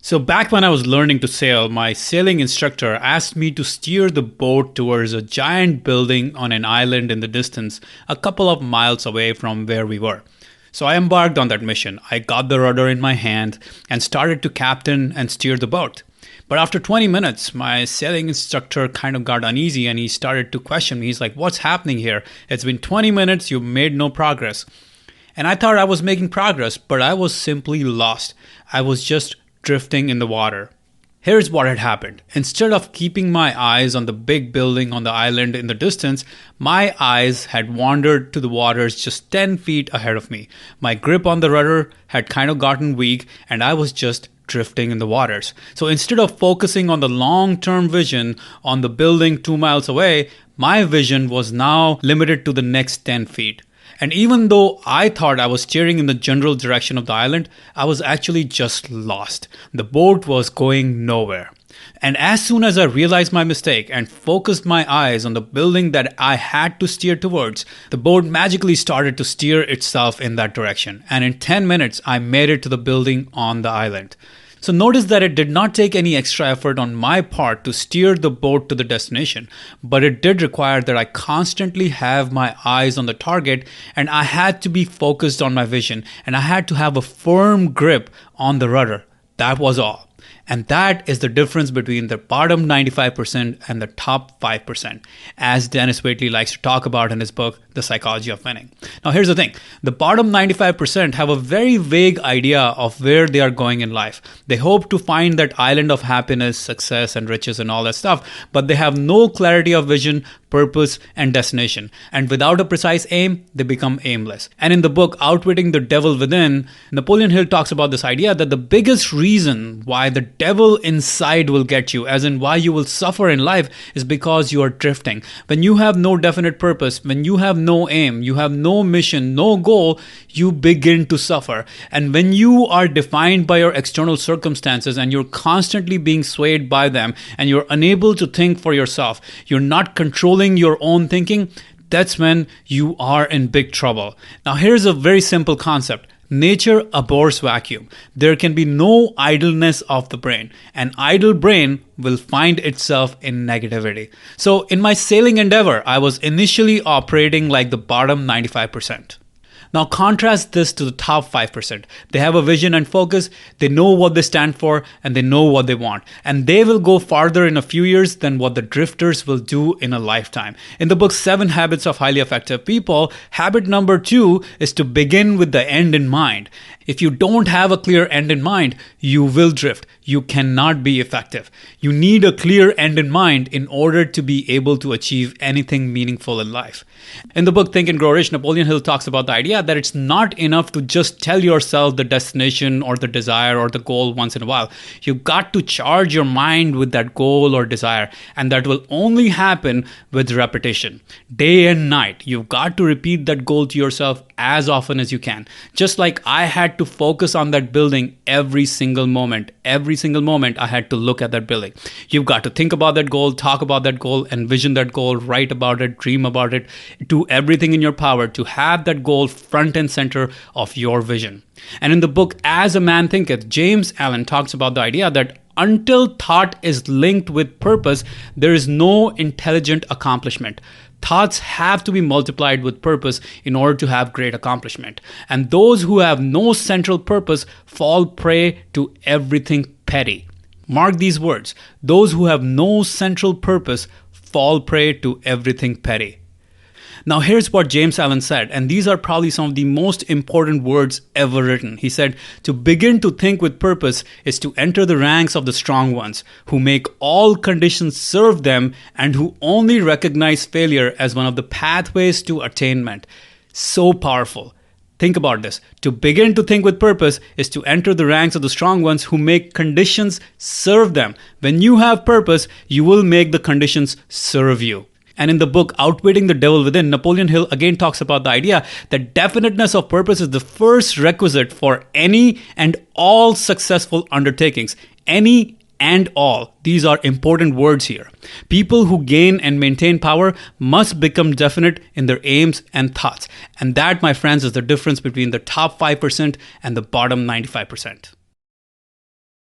So back when I was learning to sail, my sailing instructor asked me to steer the boat towards a giant building on an island in the distance, a couple of miles away from where we were. So I embarked on that mission. I got the rudder in my hand and started to captain and steer the boat. But after 20 minutes, my sailing instructor kind of got uneasy and he started to question me. He's like, "What's happening here? It's been 20 minutes, you've made no progress." And I thought I was making progress, but I was simply lost. I was just drifting in the water. Here's what had happened. Instead of keeping my eyes on the big building on the island in the distance, my eyes had wandered to the waters just 10 feet ahead of me. My grip on the rudder had kind of gotten weak and I was just drifting in the waters. So instead of focusing on the long-term vision on the building 2 miles away, my vision was now limited to the next 10 feet. And even though I thought I was steering in the general direction of the island, I was actually just lost. The boat was going nowhere. And as soon as I realized my mistake and focused my eyes on the building that I had to steer towards, the boat magically started to steer itself in that direction. And in 10 minutes, I made it to the building on the island. So notice that it did not take any extra effort on my part to steer the boat to the destination, but it did require that I constantly have my eyes on the target and I had to be focused on my vision and I had to have a firm grip on the rudder. That was all. And that is the difference between the bottom 95% and the top 5%, as Dennis Waitley likes to talk about in his book, The Psychology of Winning. Now, here's the thing. The bottom 95% have a very vague idea of where they are going in life. They hope to find that island of happiness, success, and riches and all that stuff, but they have no clarity of vision, purpose, and destination. And without a precise aim, they become aimless. And in the book, Outwitting the Devil Within, Napoleon Hill talks about this idea that the biggest reason why the devil inside will get you, as in why you will suffer in life, is because you are drifting. When you have no definite purpose, when you have no aim, you have no mission, no goal, you begin to suffer. And when you are defined by your external circumstances and you're constantly being swayed by them and you're unable to think for yourself, you're not controlling your own thinking, that's when you are in big trouble. Now, here's a very simple concept. Nature abhors vacuum. There can be no idleness of the brain. An idle brain will find itself in negativity. So in my sailing endeavor, I was initially operating like the bottom 95%. Now contrast this to the top 5%. They have a vision and focus, they know what they stand for, and they know what they want. And they will go farther in a few years than what the drifters will do in a lifetime. In the book 7 Habits of Highly Effective People, habit number 2 is to begin with the end in mind. If you don't have a clear end in mind, you will drift. You cannot be effective. You need a clear end in mind in order to be able to achieve anything meaningful in life. In the book Think and Grow Rich, Napoleon Hill talks about the idea that it's not enough to just tell yourself the destination or the desire or the goal once in a while. You've got to charge your mind with that goal or desire, and that will only happen with repetition. Day and night, you've got to repeat that goal to yourself as often as you can. Just like I had to focus on that building every single moment. Every single moment I had to look at that building. You've got to think about that goal, talk about that goal, envision that goal, write about it, dream about it, do everything in your power to have that goal front and center of your vision. And in the book As a Man Thinketh, James Allen talks about the idea that until thought is linked with purpose, there is no intelligent accomplishment. Thoughts have to be multiplied with purpose in order to have great accomplishment. And those who have no central purpose fall prey to everything petty. Mark these words. Those who have no central purpose fall prey to everything petty. Now here's what James Allen said, and these are probably some of the most important words ever written. He said, "To begin to think with purpose is to enter the ranks of the strong ones, who make all conditions serve them and who only recognize failure as one of the pathways to attainment." So powerful. Think about this. To begin to think with purpose is to enter the ranks of the strong ones who make conditions serve them. When you have purpose, you will make the conditions serve you. And in the book Outwitting the Devil Within, Napoleon Hill again talks about the idea that definiteness of purpose is the first requisite for any and all successful undertakings. Any and all. These are important words here. People who gain and maintain power must become definite in their aims and thoughts. And that, my friends, is the difference between the top 5% and the bottom 95%.